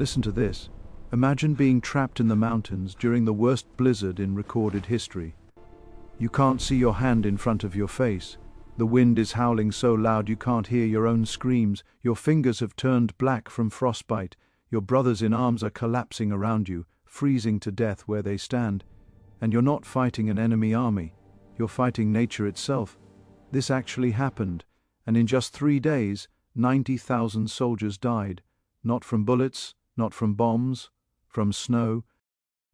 Listen to this. Imagine being trapped in the mountains during the worst blizzard in recorded history. You can't see your hand in front of your face. The wind is howling so loud you can't hear your own screams. Your fingers have turned black from frostbite. Your brothers in arms are collapsing around you, freezing to death where they stand. And you're not fighting an enemy army. You're fighting nature itself. This actually happened, and in just 3 days, 90,000 soldiers died. Not from bullets, not from bombs, from snow.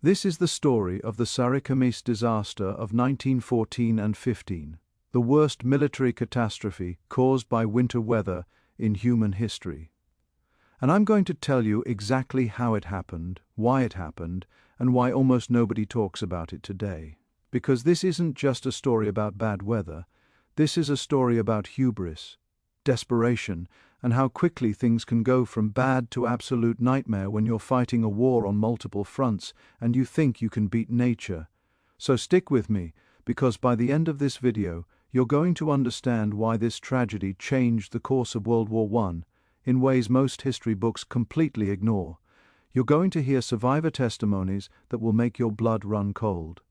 This is the story of the Sarıkamış Disaster of 1914 and 15, the worst military catastrophe caused by winter weather in human history. And I'm going to tell you exactly how it happened, and why almost nobody talks about it today. Because this isn't just a story about bad weather, this is a story about hubris, desperation, and how quickly things can go from bad to absolute nightmare when you're fighting a war on multiple fronts and you think you can beat nature. So stick with me, because by the end of this video, you're going to understand why this tragedy changed the course of World War I in ways most history books completely ignore. You're going to hear survivor testimonies that will make your blood run cold.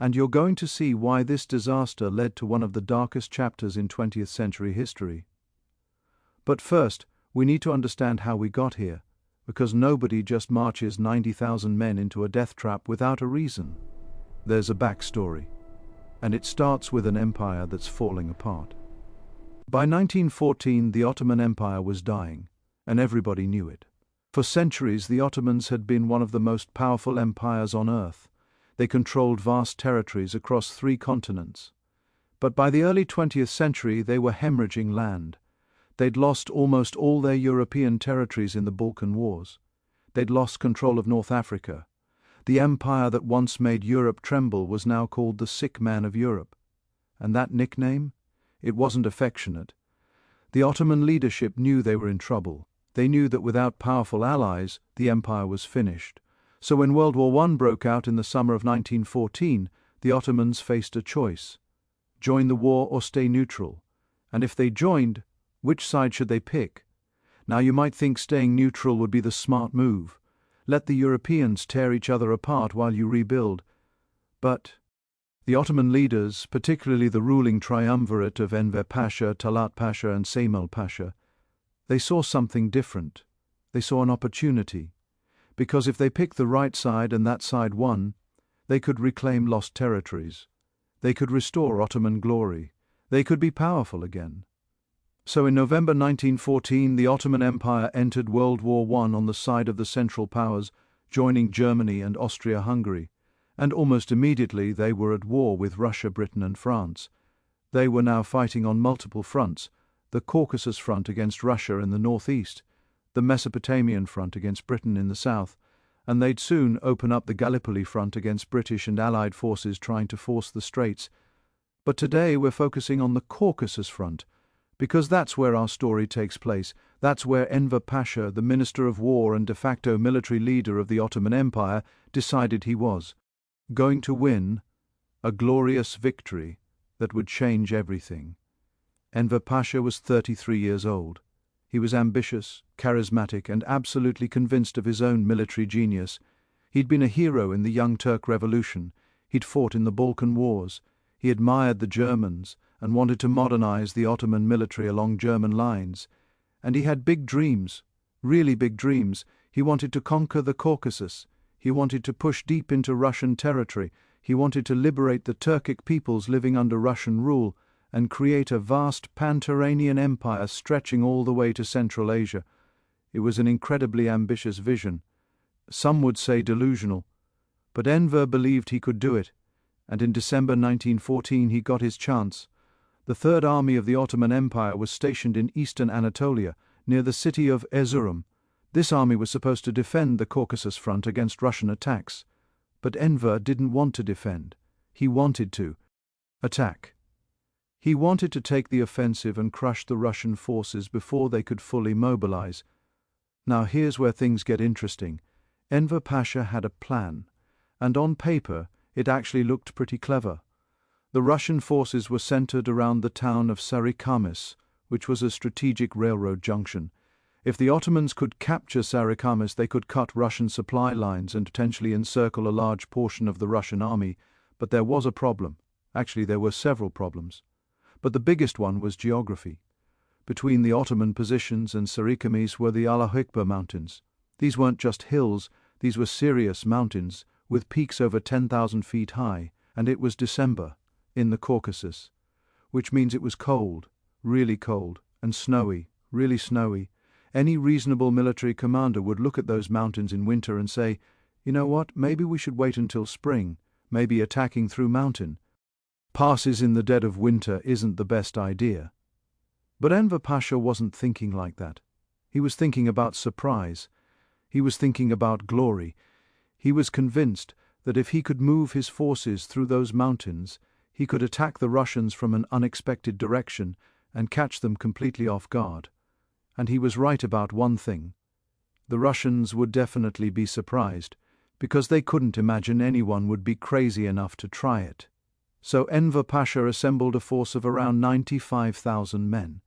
And you're going to see why this disaster led to one of the darkest chapters in 20th century history. But first, we need to understand how we got here, because nobody just marches 90,000 men into a death trap without a reason. There's a backstory, and it starts with an empire that's falling apart. By 1914, the Ottoman Empire was dying, and everybody knew it. For centuries, the Ottomans had been one of the most powerful empires on earth. They controlled vast territories across 3 continents. But by the early 20th century, they were hemorrhaging land. They'd lost almost all their European territories in the Balkan Wars. They'd lost control of North Africa. The empire that once made Europe tremble was now called the sick man of Europe. And that nickname? It wasn't affectionate. The Ottoman leadership knew they were in trouble. They knew that without powerful allies, the empire was finished. So when World War I broke out in the summer of 1914, the Ottomans faced a choice: join the war or stay neutral. And if they joined, which side should they pick? Now you might think staying neutral would be the smart move. Let the Europeans tear each other apart while you rebuild. But the Ottoman leaders, particularly the ruling triumvirate of Enver Pasha, Talat Pasha and Cemal Pasha, they saw something different. They saw an opportunity. Because if they picked the right side and that side won, they could reclaim lost territories. They could restore Ottoman glory. They could be powerful again. So in November 1914, the Ottoman Empire entered World War I on the side of the Central Powers, joining Germany and Austria-Hungary. And almost immediately they were at war with Russia, Britain and France. They were now fighting on multiple fronts: the Caucasus front against Russia in the northeast, the Mesopotamian front against Britain in the south, and they'd soon open up the Gallipoli front against British and Allied forces trying to force the Straits. But today we're focusing on the Caucasus front, because that's where our story takes place. That's where Enver Pasha, the Minister of War and de facto military leader of the Ottoman Empire, decided he was going to win a glorious victory that would change everything. Enver Pasha was 33 years old. He was ambitious, charismatic, and absolutely convinced of his own military genius. He'd been a hero in the Young Turk Revolution. He'd fought in the Balkan Wars. He admired the Germans and wanted to modernize the Ottoman military along German lines. And he had big dreams, really big dreams. He wanted to conquer the Caucasus. He wanted to push deep into Russian territory. He wanted to liberate the Turkic peoples living under Russian rule and create a vast pan-Turanian empire stretching all the way to Central Asia. It was an incredibly ambitious vision. Some would say delusional. But Enver believed he could do it, and in December 1914 he got his chance. The Third Army of the Ottoman Empire was stationed in eastern Anatolia, near the city of Erzurum. This army was supposed to defend the Caucasus front against Russian attacks. But Enver didn't want to defend. He wanted to attack. He wanted to take the offensive and crush the Russian forces before they could fully mobilize. Now here's where things get interesting. Enver Pasha had a plan, and on paper it actually looked pretty clever. The Russian forces were centered around the town of Sarıkamış, which was a strategic railroad junction. If the Ottomans could capture Sarıkamış, they could cut Russian supply lines and potentially encircle a large portion of the Russian army, but there was a problem. Actually, there were several problems. But the biggest one was geography. Between the Ottoman positions and Sarıkamış were the Alahikba Mountains. These weren't just hills, these were serious mountains, with peaks over 10,000 feet high, and it was December, in the Caucasus, which means it was cold, and snowy, really snowy. Any reasonable military commander would look at those mountains in winter and say, you know what, maybe we should wait until spring, maybe attacking through mountain passes in the dead of winter isn't the best idea. But Enver Pasha wasn't thinking like that. He was thinking about surprise. He was thinking about glory. He was convinced that if he could move his forces through those mountains, he could attack the Russians from an unexpected direction and catch them completely off guard. And he was right about one thing. The Russians would definitely be surprised, because they couldn't imagine anyone would be crazy enough to try it. So Enver Pasha assembled a force of around 95,000 men.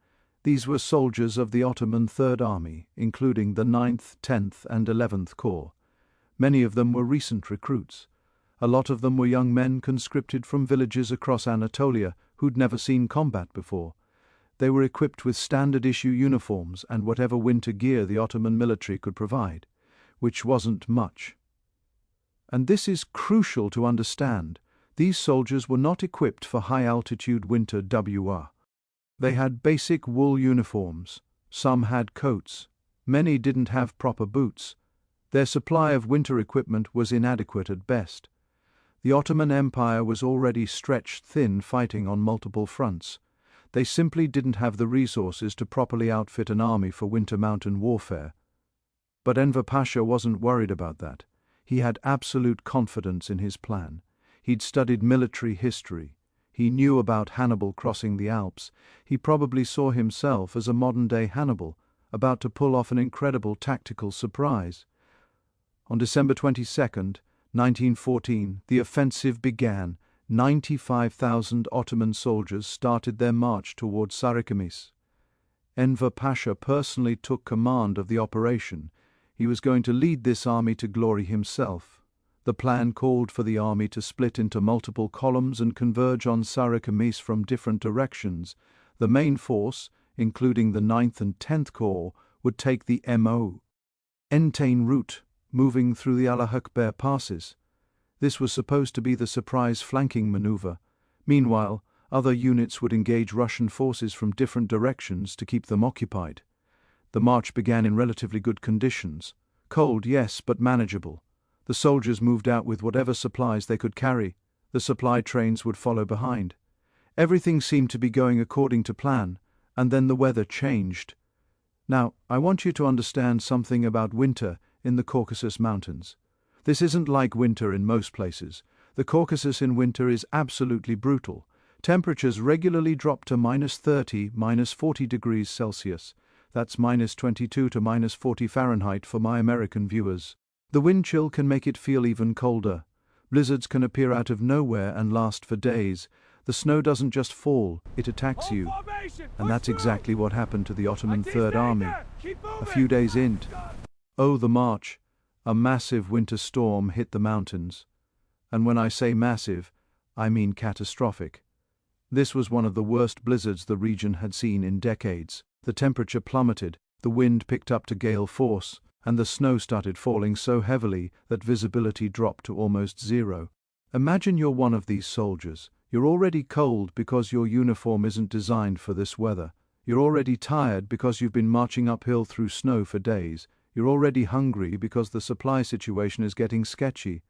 These were soldiers of the Ottoman Third Army, including the 9th, 10th and 11th Corps. Many of them were recent recruits. A lot of them were young men conscripted from villages across Anatolia who'd never seen combat before. They were equipped with standard-issue uniforms and whatever winter gear the Ottoman military could provide, which wasn't much. And this is crucial to understand. These soldiers were not equipped for high-altitude winter WR. They had basic wool uniforms. Some had coats. Many didn't have proper boots. Their supply of winter equipment was inadequate at best. The Ottoman Empire was already stretched thin fighting on multiple fronts. They simply didn't have the resources to properly outfit an army for winter mountain warfare. But Enver Pasha wasn't worried about that. He had absolute confidence in his plan. He'd studied military history. He knew about Hannibal crossing the Alps. He probably saw himself as a modern-day Hannibal, about to pull off an incredible tactical surprise. On December 22, 1914, the offensive began. 95,000 Ottoman soldiers started their march towards Sarıkamış. Enver Pasha personally took command of the operation. He was going to lead this army to glory himself. The plan called for the army to split into multiple columns and converge on Sarıkamış from different directions. The main force, including the 9th and 10th Corps, would take the Entane route, moving through the Alahikba passes. This was supposed to be the surprise flanking maneuver. Meanwhile, other units would engage Russian forces from different directions to keep them occupied. The march began in relatively good conditions. Cold, yes, but manageable. The soldiers moved out with whatever supplies they could carry. The supply trains would follow behind. Everything seemed to be going according to plan, and then the weather changed. Now, I want you to understand something about winter in the Caucasus Mountains. This isn't like winter in most places. The Caucasus in winter is absolutely brutal. Temperatures regularly drop to -30, -40 degrees Celsius. That's -22 to -40 Fahrenheit for my American viewers. The wind chill can make it feel even colder. Blizzards can appear out of nowhere and last for days. The snow doesn't just fall, it attacks you. And that's exactly what happened to the Ottoman Third Army. A few days in, the march, a massive winter storm hit the mountains. And when I say massive, I mean catastrophic. This was one of the worst blizzards the region had seen in decades. The temperature plummeted, the wind picked up to gale force, and the snow started falling so heavily that visibility dropped to almost zero. Imagine you're one of these soldiers. You're already cold because your uniform isn't designed for this weather. You're already tired because you've been marching uphill through snow for days. You're already hungry because the supply situation is getting sketchy.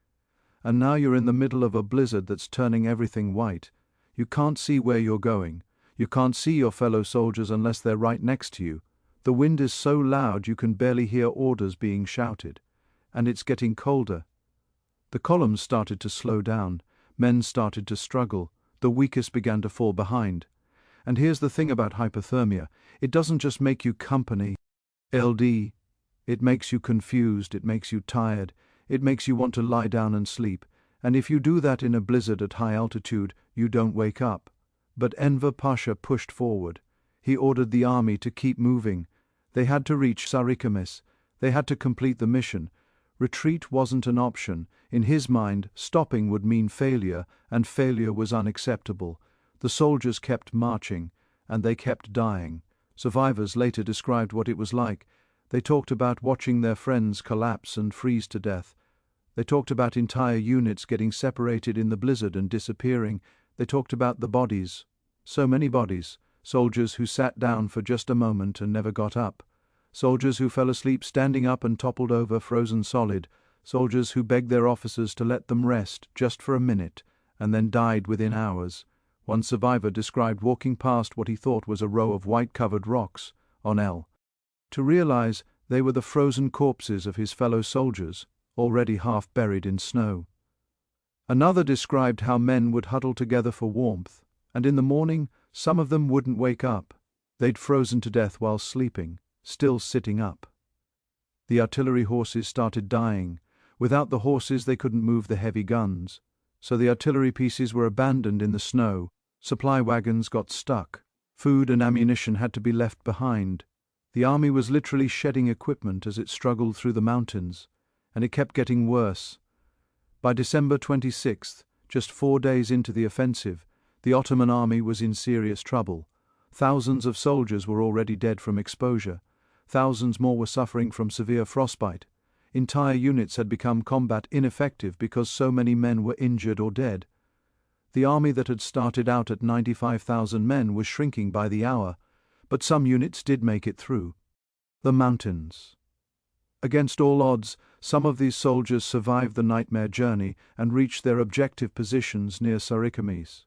And now you're in the middle of a blizzard that's turning everything white. You can't see where you're going. You can't see your fellow soldiers unless they're right next to you. The wind is so loud you can barely hear orders being shouted. And it's getting colder. The columns started to slow down. Men started to struggle. The weakest began to fall behind. And here's the thing about hypothermia. It doesn't just make you company LD. It makes you confused. It makes you tired. It makes you want to lie down and sleep. And if you do that in a blizzard at high altitude, you don't wake up. But Enver Pasha pushed forward. He ordered the army to keep moving. They had to reach Sarıkamış. They had to complete the mission. Retreat wasn't an option. In his mind, stopping would mean failure, and failure was unacceptable. The soldiers kept marching, and they kept dying. Survivors later described what it was like. They talked about watching their friends collapse and freeze to death. They talked about entire units getting separated in the blizzard and disappearing. They talked about the bodies. So many bodies. Soldiers who sat down for just a moment and never got up. Soldiers who fell asleep standing up and toppled over frozen solid. Soldiers who begged their officers to let them rest just for a minute and then died within hours. One survivor described walking past what he thought was a row of white-covered rocks on L. to realize they were the frozen corpses of his fellow soldiers, already half buried in snow. Another described how men would huddle together for warmth, and in the morning some of them wouldn't wake up. They'd frozen to death while sleeping, still sitting up. The artillery horses started dying. Without the horses they couldn't move the heavy guns, so the artillery pieces were abandoned in the snow. Supply wagons got stuck. Food and ammunition had to be left behind. The army was literally shedding equipment as it struggled through the mountains, and it kept getting worse. By December 26th, just 4 days into the offensive, the Ottoman army was in serious trouble. Thousands of soldiers were already dead from exposure. Thousands more were suffering from severe frostbite. Entire units had become combat ineffective because so many men were injured or dead. The army that had started out at 95,000 men was shrinking by the hour, but some units did make it through. The mountains. Against all odds, some of these soldiers survived the nightmare journey and reached their objective positions near Sarıkamış.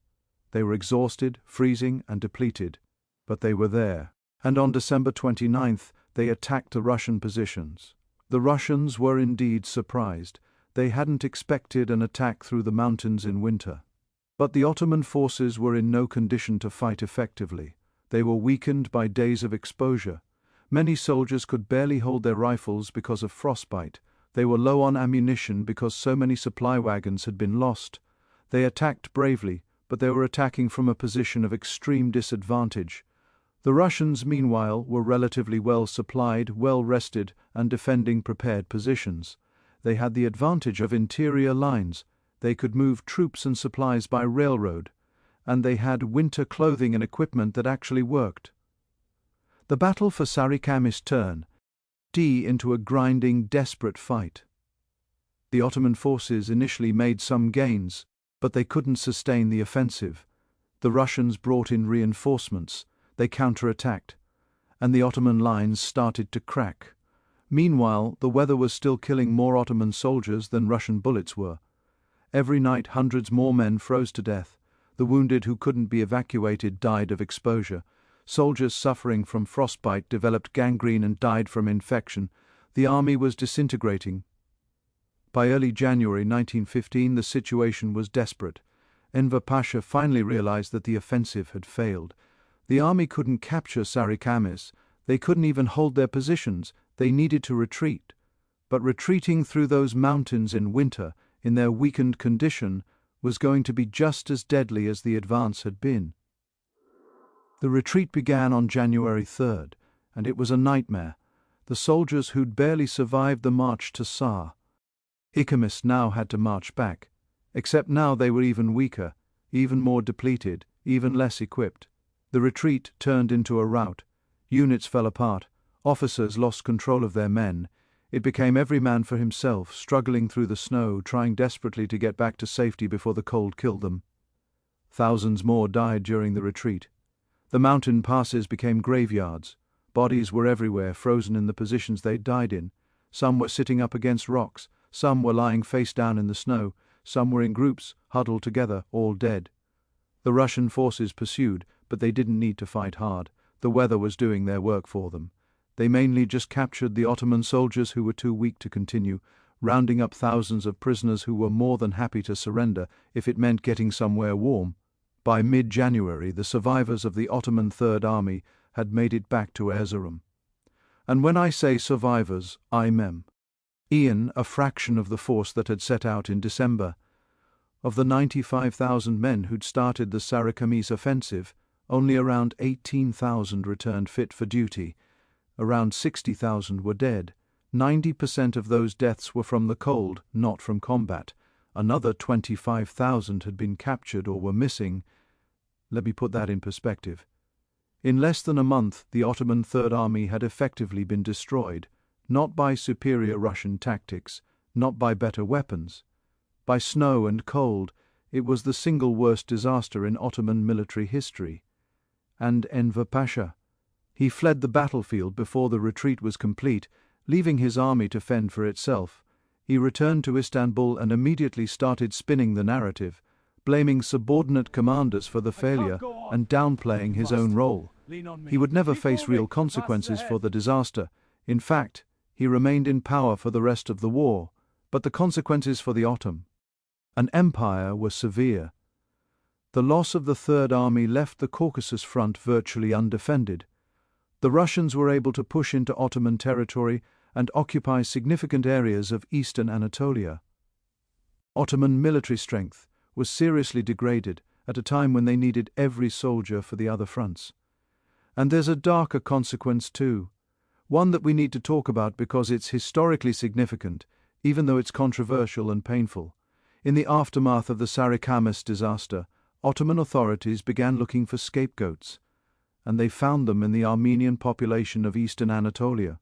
They were exhausted, freezing, and depleted, but they were there. And on December 29th, they attacked the Russian positions. The Russians were indeed surprised. They hadn't expected an attack through the mountains in winter. But the Ottoman forces were in no condition to fight effectively. They were weakened by days of exposure. Many soldiers could barely hold their rifles because of frostbite. They were low on ammunition because so many supply wagons had been lost. They attacked bravely, but they were attacking from a position of extreme disadvantage. The Russians, meanwhile, were relatively well supplied, well rested, and defending prepared positions. They had the advantage of interior lines. They could move troops and supplies by railroad, and they had winter clothing and equipment that actually worked. The battle for Sarıkamış turned into a grinding, desperate fight. The Ottoman forces initially made some gains, but they couldn't sustain the offensive. The Russians brought in reinforcements. They counterattacked, and the Ottoman lines started to crack. Meanwhile, the weather was still killing more Ottoman soldiers than Russian bullets were. Every night hundreds more men froze to death. The wounded who couldn't be evacuated died of exposure. Soldiers suffering from frostbite developed gangrene and died from infection. The army was disintegrating. By early January 1915, the situation was desperate. Enver Pasha finally realized that the offensive had failed. The army couldn't capture Sarıkamış. They couldn't even hold their positions. They needed to retreat. But retreating through those mountains in winter, in their weakened condition, was going to be just as deadly as the advance had been. The retreat began on January 3rd, and it was a nightmare. The soldiers who'd barely survived the march to Sarıkamış now had to march back, except now they were even weaker, even more depleted, even less equipped. The retreat turned into a rout. Units fell apart. Officers lost control of their men. It became every man for himself, struggling through the snow, trying desperately to get back to safety before the cold killed them. Thousands more died during the retreat. The mountain passes became graveyards. Bodies were everywhere, frozen in the positions they died in. Some were sitting up against rocks. Some were lying face down in the snow. Some were in groups, huddled together, all dead. The Russian forces pursued, but they didn't need to fight hard. The weather was doing their work for them. They mainly just captured the Ottoman soldiers who were too weak to continue, rounding up thousands of prisoners who were more than happy to surrender if it meant getting somewhere warm. By mid-January, the survivors of the Ottoman Third Army had made it back to Erzurum. And when I say survivors, I mean a fraction of the force that had set out in December. Of the 95,000 men who'd started the Sarıkamış offensive, only around 18,000 returned fit for duty. Around 60,000 were dead. 90% of those deaths were from the cold, not from combat. Another 25,000 had been captured or were missing. Let me put that in perspective. In less than a month, the Ottoman Third Army had effectively been destroyed, not by superior Russian tactics, not by better weapons. By snow and cold, it was the single worst disaster in Ottoman military history. And Enver Pasha. He fled the battlefield before the retreat was complete, leaving his army to fend for itself. He returned to Istanbul and immediately started spinning the narrative, blaming subordinate commanders for the failure and downplaying his own role. He would never face real consequences for the disaster. In fact, he remained in power for the rest of the war, but the consequences for the Ottoman Empire were severe. The loss of the Third Army left the Caucasus front virtually undefended. The Russians were able to push into Ottoman territory and occupy significant areas of eastern Anatolia. Ottoman military strength was seriously degraded at a time when they needed every soldier for the other fronts. And there's a darker consequence too, one that we need to talk about because it's historically significant, even though it's controversial and painful. In the aftermath of the Sarıkamış disaster, Ottoman authorities began looking for scapegoats, and they found them in the Armenian population of eastern Anatolia.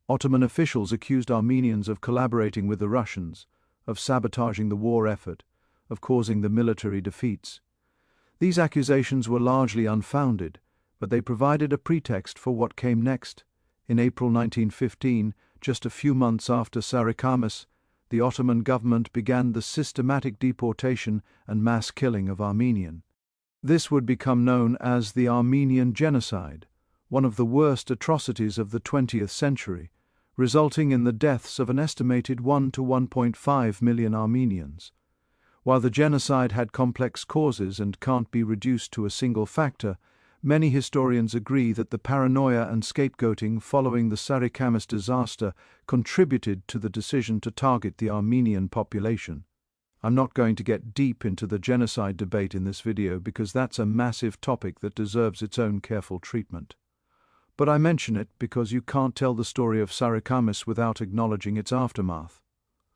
Ottoman officials accused Armenians of collaborating with the Russians, of sabotaging the war effort, of causing the military defeats. These accusations were largely unfounded, but they provided a pretext for what came next. In April 1915, just a few months after Sarıkamış, the Ottoman government began the systematic deportation and mass killing of Armenians. This would become known as the Armenian Genocide, one of the worst atrocities of the 20th century, resulting in the deaths of an estimated 1 to 1.5 million Armenians. While the genocide had complex causes and can't be reduced to a single factor, many historians agree that the paranoia and scapegoating following the Sarıkamış disaster contributed to the decision to target the Armenian population. I'm not going to get deep into the genocide debate in this video because that's a massive topic that deserves its own careful treatment. But I mention it because you can't tell the story of Sarıkamış without acknowledging its aftermath.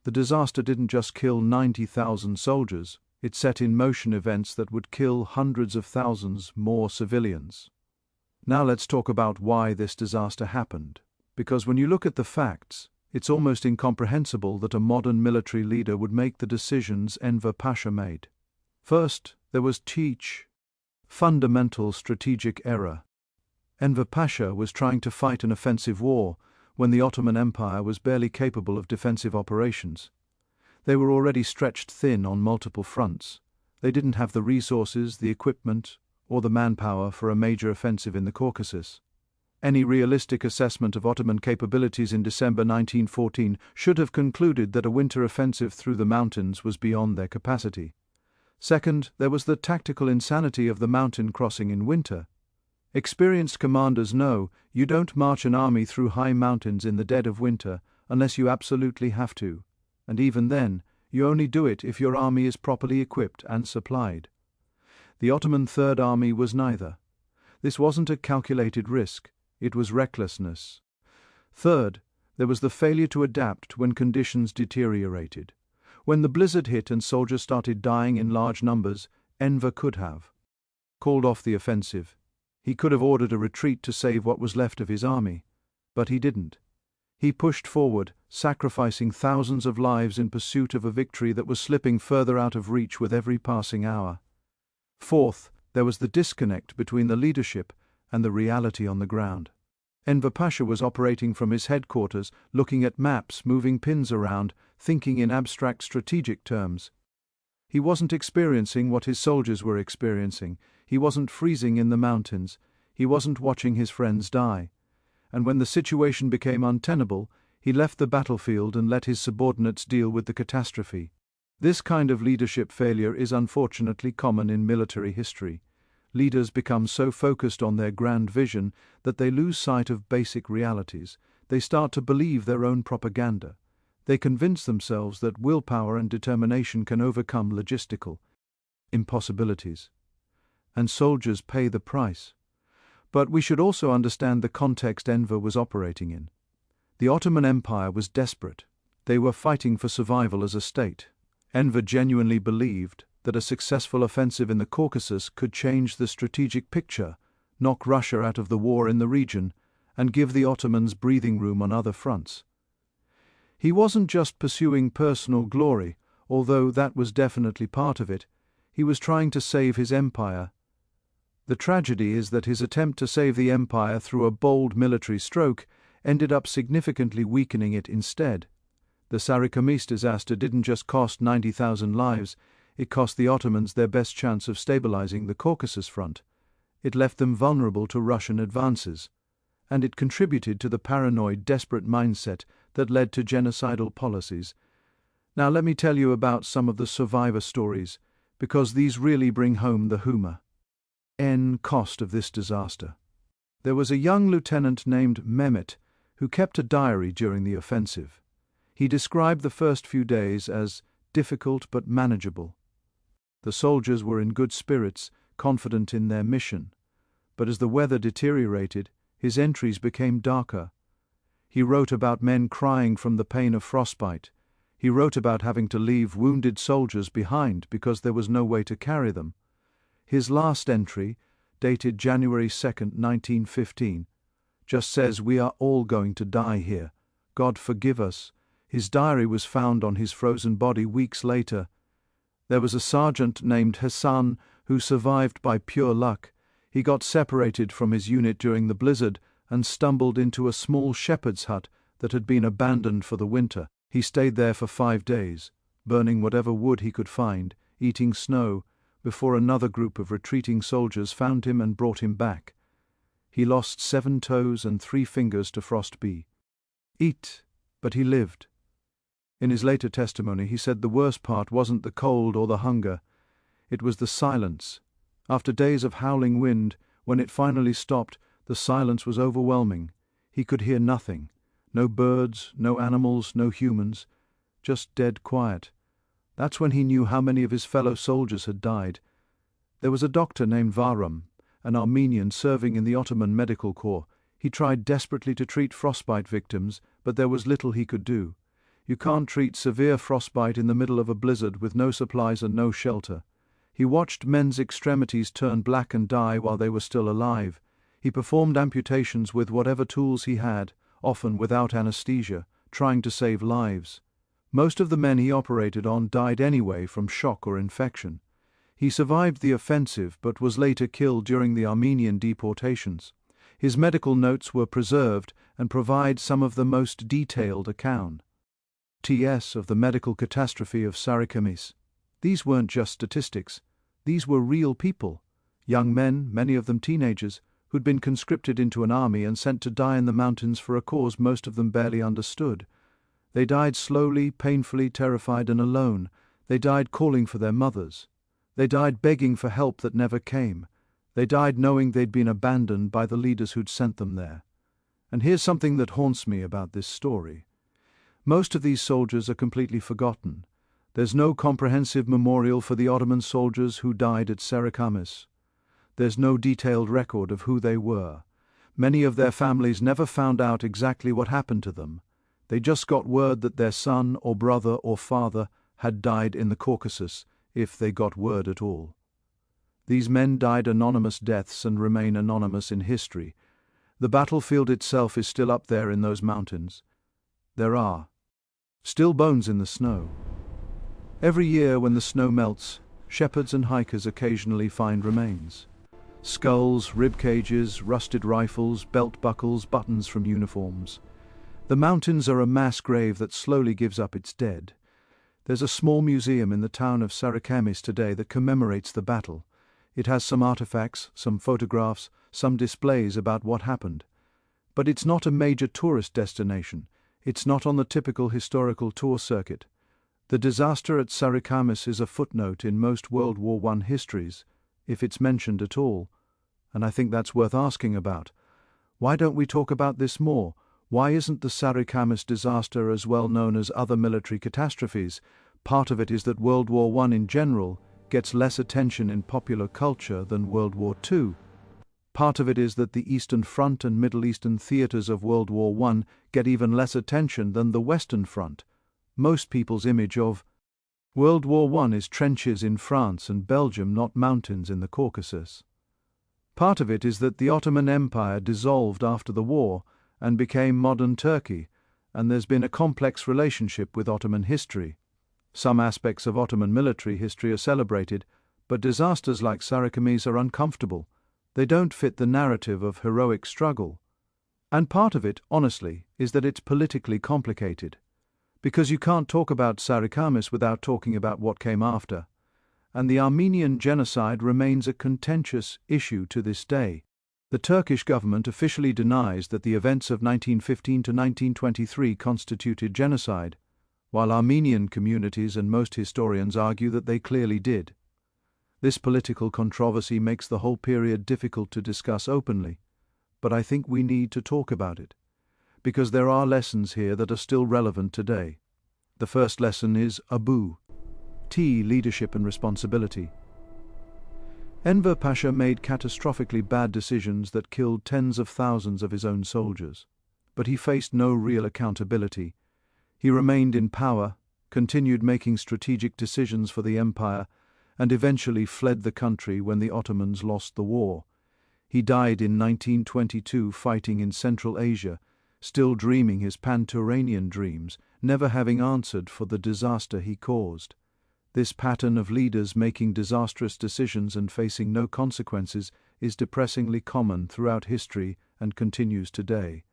The disaster didn't just kill 90,000 soldiers, it set in motion events that would kill hundreds of thousands more civilians. Now let's talk about why this disaster happened, because when you look at the facts, it's almost incomprehensible that a modern military leader would make the decisions Enver Pasha made. First, there was fundamental strategic error. Enver Pasha was trying to fight an offensive war when the Ottoman Empire was barely capable of defensive operations. They were already stretched thin on multiple fronts. They didn't have the resources, the equipment, or the manpower for a major offensive in the Caucasus. Any realistic assessment of Ottoman capabilities in December 1914 should have concluded that a winter offensive through the mountains was beyond their capacity. Second, there was the tactical insanity of the mountain crossing in winter. Experienced commanders know you don't march an army through high mountains in the dead of winter unless you absolutely have to, and even then, you only do it if your army is properly equipped and supplied. The Ottoman Third Army was neither. This wasn't a calculated risk. It was recklessness. Third, there was the failure to adapt when conditions deteriorated. When the blizzard hit and soldiers started dying in large numbers, Enver could have called off the offensive. He could have ordered a retreat to save what was left of his army. But he didn't. He pushed forward, sacrificing thousands of lives in pursuit of a victory that was slipping further out of reach with every passing hour. Fourth, there was the disconnect between the leadership and the reality on the ground. Enver Pasha was operating from his headquarters, looking at maps, moving pins around, thinking in abstract strategic terms. He wasn't experiencing what his soldiers were experiencing. He wasn't freezing in the mountains. He wasn't watching his friends die. And when the situation became untenable, he left the battlefield and let his subordinates deal with the catastrophe. This kind of leadership failure is unfortunately common in military history. Leaders become so focused on their grand vision that they lose sight of basic realities. They start to believe their own propaganda. They convince themselves that willpower and determination can overcome logistical impossibilities. And soldiers pay the price. But we should also understand the context Enver was operating in. The Ottoman Empire was desperate. They were fighting for survival as a state. Enver genuinely believed that a successful offensive in the Caucasus could change the strategic picture, knock Russia out of the war in the region, and give the Ottomans breathing room on other fronts. He wasn't just pursuing personal glory, although that was definitely part of it. He was trying to save his empire. The tragedy is that his attempt to save the empire through a bold military stroke ended up significantly weakening it instead. The Sarıkamış disaster didn't just cost 90,000 lives, it cost the Ottomans their best chance of stabilizing the Caucasus front. It left them vulnerable to Russian advances. And it contributed to the paranoid, desperate mindset that led to genocidal policies. Now let me tell you about some of the survivor stories, because these really bring home the humor. Cost of this disaster. There was a young lieutenant named Mehmet who kept a diary during the offensive. He described the first few days as difficult but manageable. The soldiers were in good spirits, confident in their mission. But as the weather deteriorated, his entries became darker. He wrote about men crying from the pain of frostbite. He wrote about having to leave wounded soldiers behind because there was no way to carry them. His last entry, dated January 2nd, 1915, just says, "We are all going to die here. God forgive us." His diary was found on his frozen body weeks later. There was a sergeant named Hassan who survived by pure luck. He got separated from his unit during the blizzard and stumbled into a small shepherd's hut that had been abandoned for the winter. He stayed there for 5 days, burning whatever wood he could find, eating snow, before another group of retreating soldiers found him and brought him back. He lost 7 toes and 3 fingers to frostbite. But he lived. In his later testimony, he said the worst part wasn't the cold or the hunger. It was the silence. After days of howling wind, when it finally stopped, the silence was overwhelming. He could hear nothing. No birds, no animals, no humans. Just dead quiet. That's when he knew how many of his fellow soldiers had died. There was a doctor named Varum, an Armenian serving in the Ottoman Medical Corps. He tried desperately to treat frostbite victims, but there was little he could do. You can't treat severe frostbite in the middle of a blizzard with no supplies and no shelter. He watched men's extremities turn black and die while they were still alive. He performed amputations with whatever tools he had, often without anesthesia, trying to save lives. Most of the men he operated on died anyway from shock or infection. He survived the offensive but was later killed during the Armenian deportations. His medical notes were preserved and provide some of the most detailed account of the medical catastrophe of Sarıkamış. These weren't just statistics. These were real people. Young men, many of them teenagers, who'd been conscripted into an army and sent to die in the mountains for a cause most of them barely understood. They died slowly, painfully, terrified and alone. They died calling for their mothers. They died begging for help that never came. They died knowing they'd been abandoned by the leaders who'd sent them there. And here's something that haunts me about this story. Most of these soldiers are completely forgotten. There's no comprehensive memorial for the Ottoman soldiers who died at Sarıkamış. There's no detailed record of who they were. Many of their families never found out exactly what happened to them. They just got word that their son or brother or father had died in the Caucasus, if they got word at all. These men died anonymous deaths and remain anonymous in history. The battlefield itself is still up there in those mountains. There are still bones in the snow. Every year when the snow melts, shepherds and hikers occasionally find remains. Skulls, rib cages, rusted rifles, belt buckles, buttons from uniforms. The mountains are a mass grave that slowly gives up its dead. There's a small museum in the town of Sarıkamış today that commemorates the battle. It has some artifacts, some photographs, some displays about what happened. But it's not a major tourist destination. It's not on the typical historical tour circuit. The disaster at Sarıkamış is a footnote in most World War I histories, if it's mentioned at all. And I think that's worth asking about. Why don't we talk about this more? Why isn't the Sarıkamış disaster as well known as other military catastrophes? Part of it is that World War I in general gets less attention in popular culture than World War II. Part of it is that the Eastern Front and Middle Eastern theaters of World War I get even less attention than the Western Front. Most people's image of World War I is trenches in France and Belgium, not mountains in the Caucasus. Part of it is that the Ottoman Empire dissolved after the war and became modern Turkey, and there's been a complex relationship with Ottoman history. Some aspects of Ottoman military history are celebrated, but disasters like Sarıkamış are uncomfortable. They don't fit the narrative of heroic struggle. And part of it, honestly, is that it's politically complicated. Because you can't talk about Sarıkamış without talking about what came after. And the Armenian genocide remains a contentious issue to this day. The Turkish government officially denies that the events of 1915 to 1923 constituted genocide, while Armenian communities and most historians argue that they clearly did. This political controversy makes the whole period difficult to discuss openly, but I think we need to talk about it, because there are lessons here that are still relevant today. The first lesson is Abu. Leadership and responsibility. Enver Pasha made catastrophically bad decisions that killed tens of thousands of his own soldiers, but he faced no real accountability. He remained in power, continued making strategic decisions for the empire, and eventually fled the country when the Ottomans lost the war. He died in 1922 fighting in Central Asia, still dreaming his pan-Turanian dreams, never having answered for the disaster he caused. This pattern of leaders making disastrous decisions and facing no consequences is depressingly common throughout history and continues today.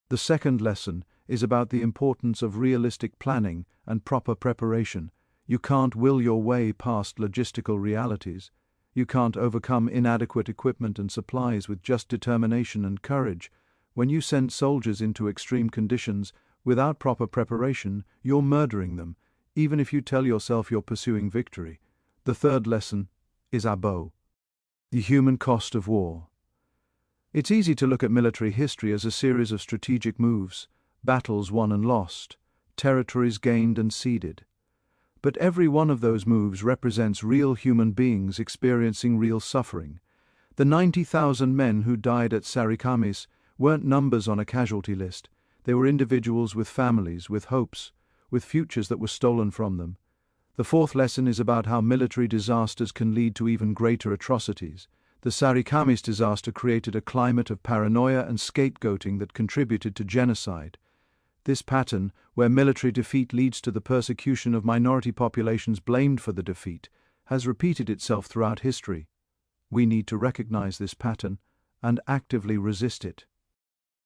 The second lesson is about the importance of realistic planning and proper preparation. You can't will your way past logistical realities. You can't overcome inadequate equipment and supplies with just determination and courage. When you send soldiers into extreme conditions without proper preparation, you're murdering them, even if you tell yourself you're pursuing victory. The third lesson is Abo, the human cost of war. It's easy to look at military history as a series of strategic moves, battles won and lost, territories gained and ceded. But every one of those moves represents real human beings experiencing real suffering. The 90,000 men who died at Sarıkamış weren't numbers on a casualty list. They were individuals with families, with hopes, with futures that were stolen from them. The fourth lesson is about how military disasters can lead to even greater atrocities. The Sarıkamış disaster created a climate of paranoia and scapegoating that contributed to genocide. This pattern, where military defeat leads to the persecution of minority populations blamed for the defeat, has repeated itself throughout history. We need to recognize this pattern and actively resist it.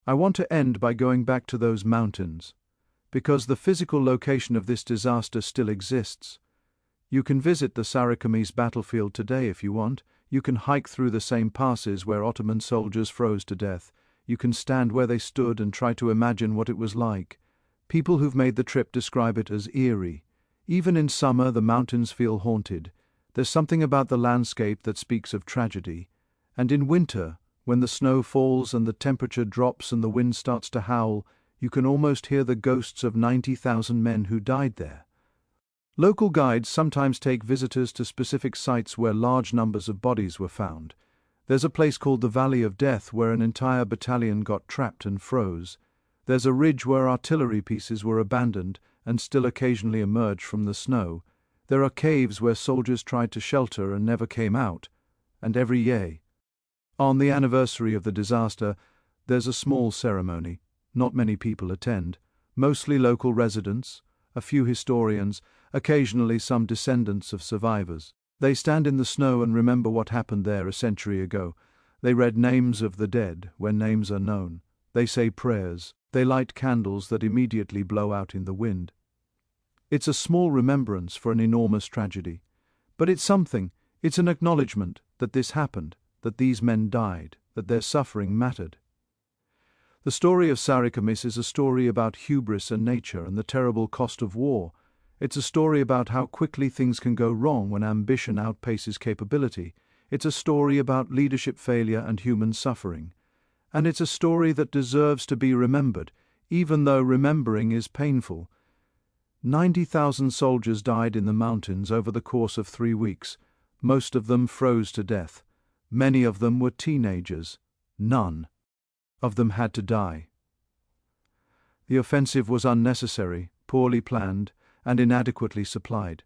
I want to end by going back to those mountains, because the physical location of this disaster still exists. You can visit the Sarıkamış battlefield today if you want. You can hike through the same passes where Ottoman soldiers froze to death. You can stand where they stood and try to imagine what it was like. People who've made the trip describe it as eerie. Even in summer, the mountains feel haunted. There's something about the landscape that speaks of tragedy. And in winter, when the snow falls and the temperature drops and the wind starts to howl, you can almost hear the ghosts of 90,000 men who died there. Local guides sometimes take visitors to specific sites where large numbers of bodies were found. There's a place called the Valley of Death where an entire battalion got trapped and froze. There's a ridge where artillery pieces were abandoned and still occasionally emerge from the snow. There are caves where soldiers tried to shelter and never came out. And every year, on the anniversary of the disaster, there's a small ceremony. Not many people attend, mostly local residents, a few historians, occasionally some descendants of survivors. They stand in the snow and remember what happened there a century ago. They read names of the dead when names are known. They say prayers. They light candles that immediately blow out in the wind. It's a small remembrance for an enormous tragedy. But it's something. It's an acknowledgement that this happened, that these men died, that their suffering mattered. The story of Sarıkamış is a story about hubris and nature and the terrible cost of war. It's a story about how quickly things can go wrong when ambition outpaces capability. It's a story about leadership failure and human suffering. And it's a story that deserves to be remembered, even though remembering is painful. 90,000 soldiers died in the mountains over the course of 3 weeks. Most of them froze to death. Many of them were teenagers. none of them had to die. The offensive was unnecessary, poorly planned, and inadequately supplied.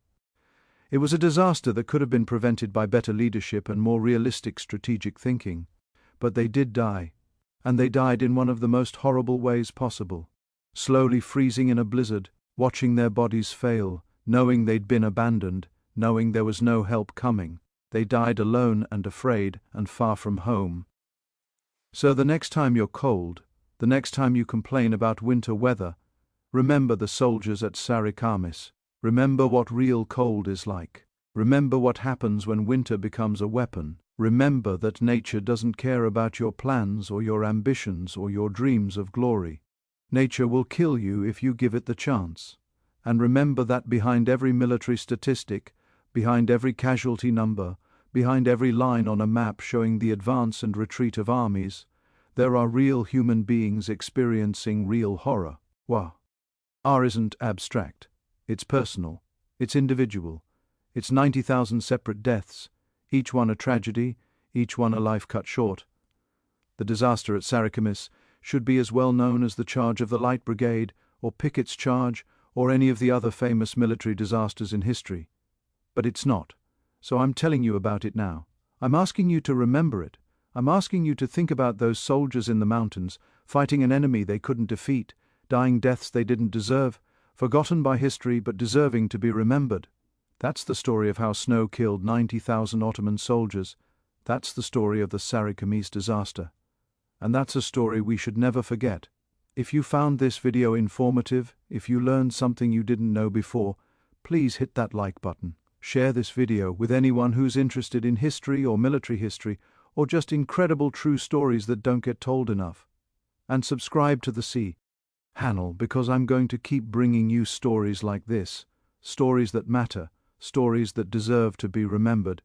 It was a disaster that could have been prevented by better leadership and more realistic strategic thinking. But they did die, and they died in one of the most horrible ways possible. Slowly freezing in a blizzard, watching their bodies fail, knowing they'd been abandoned, knowing there was no help coming. They died alone and afraid and far from home. So the next time you're cold, the next time you complain about winter weather, remember the soldiers at Sarıkamış. Remember what real cold is like. Remember what happens when winter becomes a weapon. Remember that nature doesn't care about your plans or your ambitions or your dreams of glory. Nature will kill you if you give it the chance. And remember that behind every military statistic, behind every casualty number, behind every line on a map showing the advance and retreat of armies, there are real human beings experiencing real horror. War isn't abstract. It's personal. It's individual. It's 90,000 separate deaths, each one a tragedy, each one a life cut short. The disaster at Sarıkamış should be as well known as the charge of the Light Brigade, or Pickett's charge, or any of the other famous military disasters in history. But it's not. So I'm telling you about it now. I'm asking you to remember it. I'm asking you to think about those soldiers in the mountains, fighting an enemy they couldn't defeat, dying deaths they didn't deserve, forgotten by history but deserving to be remembered. That's the story of how snow killed 90,000 Ottoman soldiers. That's the story of the Sarıkamış disaster. And that's a story we should never forget. If you found this video informative, if you learned something you didn't know before, please hit that like button. Share this video with anyone who's interested in history or military history, or just incredible true stories that don't get told enough. And subscribe to the channel, because I'm going to keep bringing you stories like this, stories that matter, stories that deserve to be remembered.